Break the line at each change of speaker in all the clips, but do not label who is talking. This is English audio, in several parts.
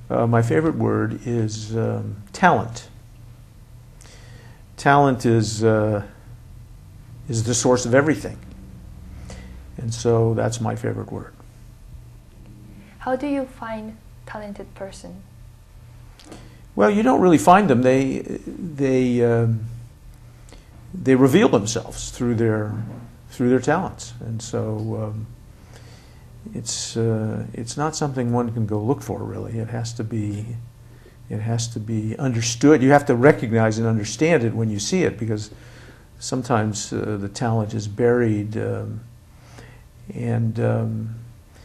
My favorite word is talent. Talent is the source of everything. And so that's my favorite word.
How do you find talented person?
Well, you don't really find them. They reveal themselves through their talents, and so it's not something one can go look for. Really, it has to be understood. You have to recognize and understand it when you see it, because sometimes the talent is buried, and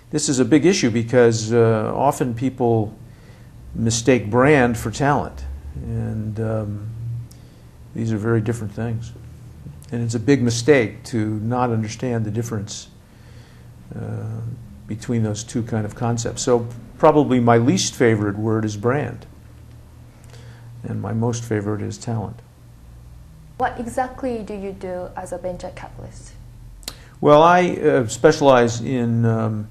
this is a big issue because often people mistake brand for talent, and these are very different things. And it's a big mistake to not understand the difference between those two kind of concepts. So probably my least favorite word is brand, and my most favorite is talent.
What exactly do you do as a venture capitalist?
Well, I specialize in the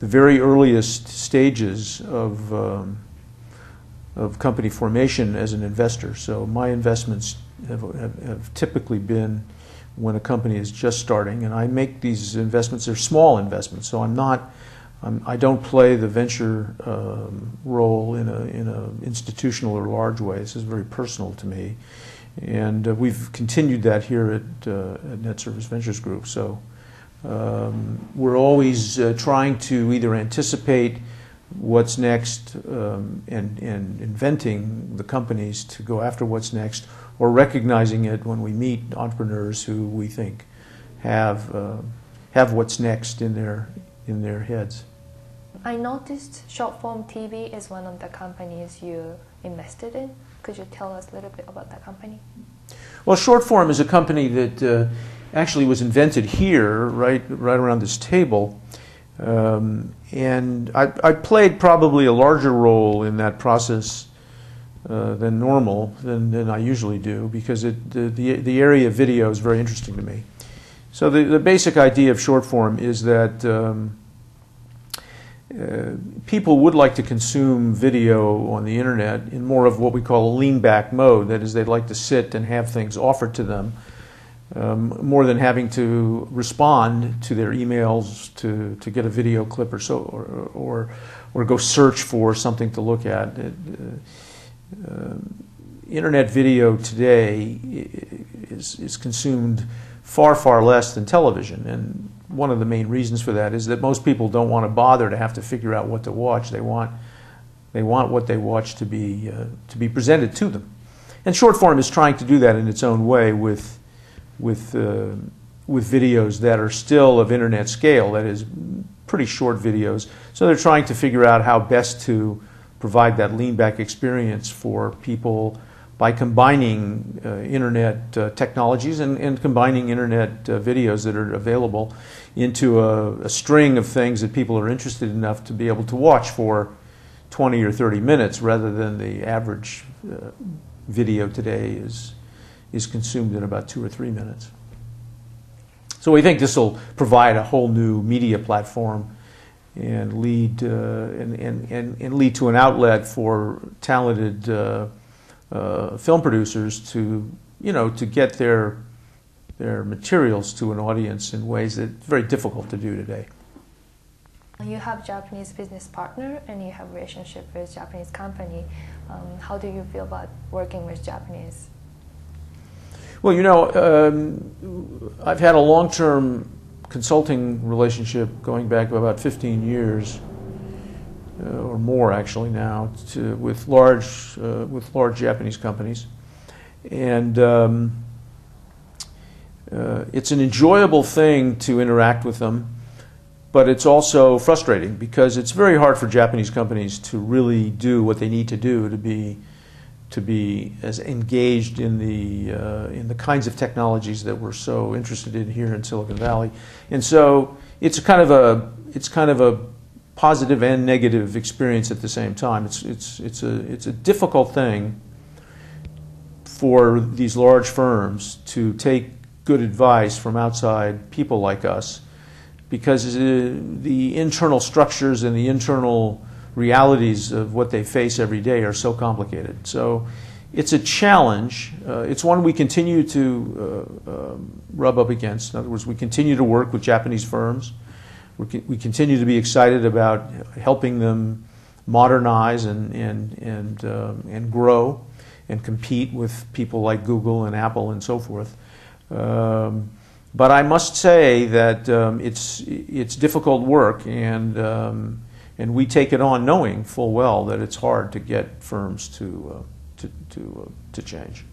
very earliest stages of company formation as an investor. So my investments have typically been when a company is just starting, and I make these investments. They're small investments, so I don't play the venture role in a institutional or large way. This is very personal to me, and we've continued that here at Net Service Ventures Group. So we're always trying to either anticipate what's next and inventing the companies to go after what's next, or recognizing it when we meet entrepreneurs who we think have what's next in their heads.
I noticed short-form TV is one of the companies you invested in. Could you tell us a little bit about that company?
Well, short-form is a company that actually was invented here, right around this table. And I played probably a larger role in that process than normal, than I usually do, because the area of video is very interesting to me. So the basic idea of short form is that people would like to consume video on the internet in more of what we call a lean-back mode. That is, they'd like to sit and have things offered to them, more than having to respond to their emails to get a video clip or so, or go search for something to look at. Internet video today is consumed far less than television, and one of the main reasons for that is that most people don't want to bother to have to figure out what to watch. They want what they watch to be presented to them, and short form is trying to do that in its own way with videos that are still of internet scale, that is, pretty short videos. So they're trying to figure out how best to provide that lean-back experience for people by combining internet technologies and combining internet videos that are available into a string of things that people are interested enough to be able to watch for 20 or 30 minutes, rather than the average video today is consumed in about 2 or 3 minutes. So we think this will provide a whole new media platform and lead lead to an outlet for talented film producers to get their materials to an audience in ways that are very difficult to do today.
You have Japanese business partner and you have relationship with Japanese company. How do you feel about working with Japanese?
Well, I've had a long-term consulting relationship going back about 15 years, or more actually now, with large Japanese companies, and it's an enjoyable thing to interact with them, but it's also frustrating because it's very hard for Japanese companies to really do what they need to do to be as engaged in the kinds of technologies that we're so interested in here in Silicon Valley, and so it's kind of a positive and negative experience at the same time. It's a difficult thing for these large firms to take good advice from outside people like us, because the internal structures and the internal realities of what they face every day are so complicated. So it's a challenge. It's one we continue to rub up against. In other words, we continue to work with Japanese firms. We continue to be excited about helping them modernize and grow and compete with people like Google and Apple and so forth. But I must say that it's difficult work, and we take it on knowing full well that it's hard to get firms to change.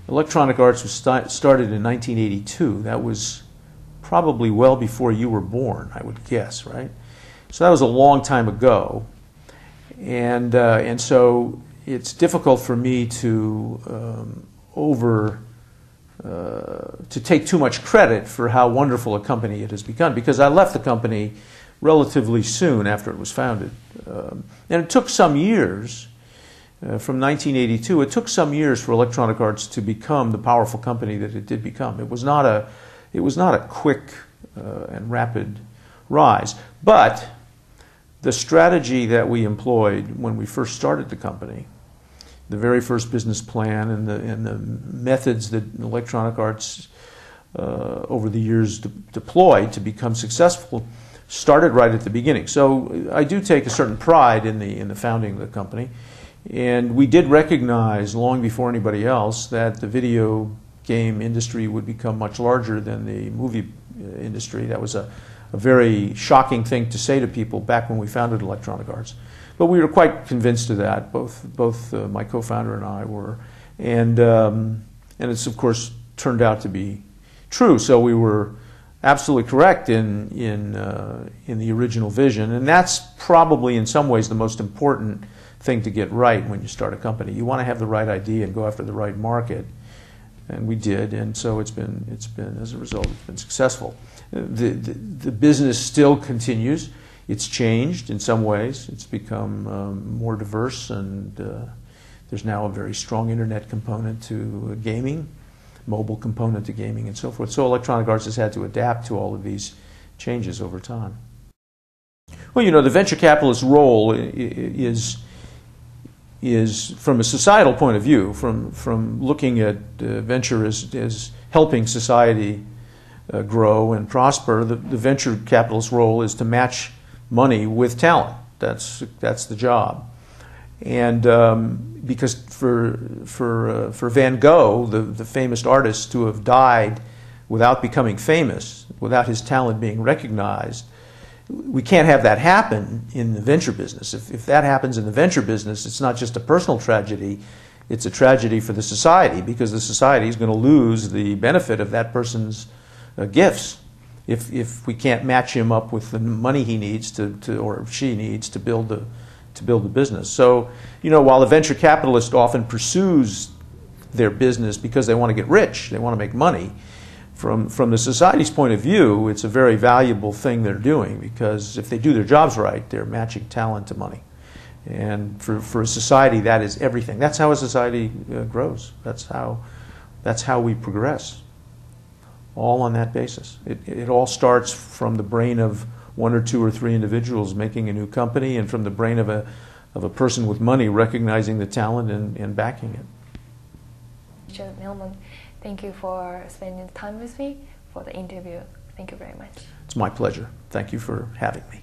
Electronic Arts was started in 1982. That was probably well before you were born, I would guess, right? So that was a long time ago, and so it's difficult for me to to take too much credit for how wonderful a company it has become, because I left the company relatively soon after it was founded, and it took some years. From 1982, it took some years for Electronic Arts to become the powerful company that it did become. It was not a quick and rapid rise, but the strategy that we employed when we first started the company, the very first business plan, and the methods that Electronic Arts over the years deployed to become successful, started right at the beginning. So I do take a certain pride in the founding of the company. And we did recognize long before anybody else that the video game industry would become much larger than the movie industry. That was a very shocking thing to say to people back when we founded Electronic Arts. But we were quite convinced of that, both my co-founder and I were. And it's, of course, turned out to be true. So we were absolutely correct in the original vision. And that's probably in some ways the most important thing to get right when you start a company. You want to have the right idea and go after the right market, and we did, and so it's been as a result, it's been successful. The business still continues. It's changed in some ways. It's become more diverse, and there's now a very strong internet component to gaming, mobile component to gaming, and so forth. So Electronic Arts has had to adapt to all of these changes over time. Well, you know, the venture capitalist role is from a societal point of view, from looking at venture as helping society grow and prosper. The venture capitalist role is to match money with talent. That's the job. And because for Van Gogh, the famous artist, to have died without becoming famous, without his talent being recognized, we can't have that happen in the venture business. If that happens in the venture business, it's not just a personal tragedy, it's a tragedy for the society, because the society is going to lose the benefit of that person's gifts if we can't match him up with the money he needs or she needs to build the business. So, you know, while the venture capitalist often pursues their business because they want to get rich, they want to make money, from the society's point of view, it's a very valuable thing they're doing, because if they do their jobs right, they're matching talent to money. And for a society, that is everything. That's how a society grows. That's how we progress. All on that basis. It all starts from the brain of one or two or three individuals making a new company, and from the brain of a person with money recognizing the talent and backing it.
Mr. Melmon, thank you for spending time with me for the interview. Thank you very much.
It's my pleasure. Thank you for having me.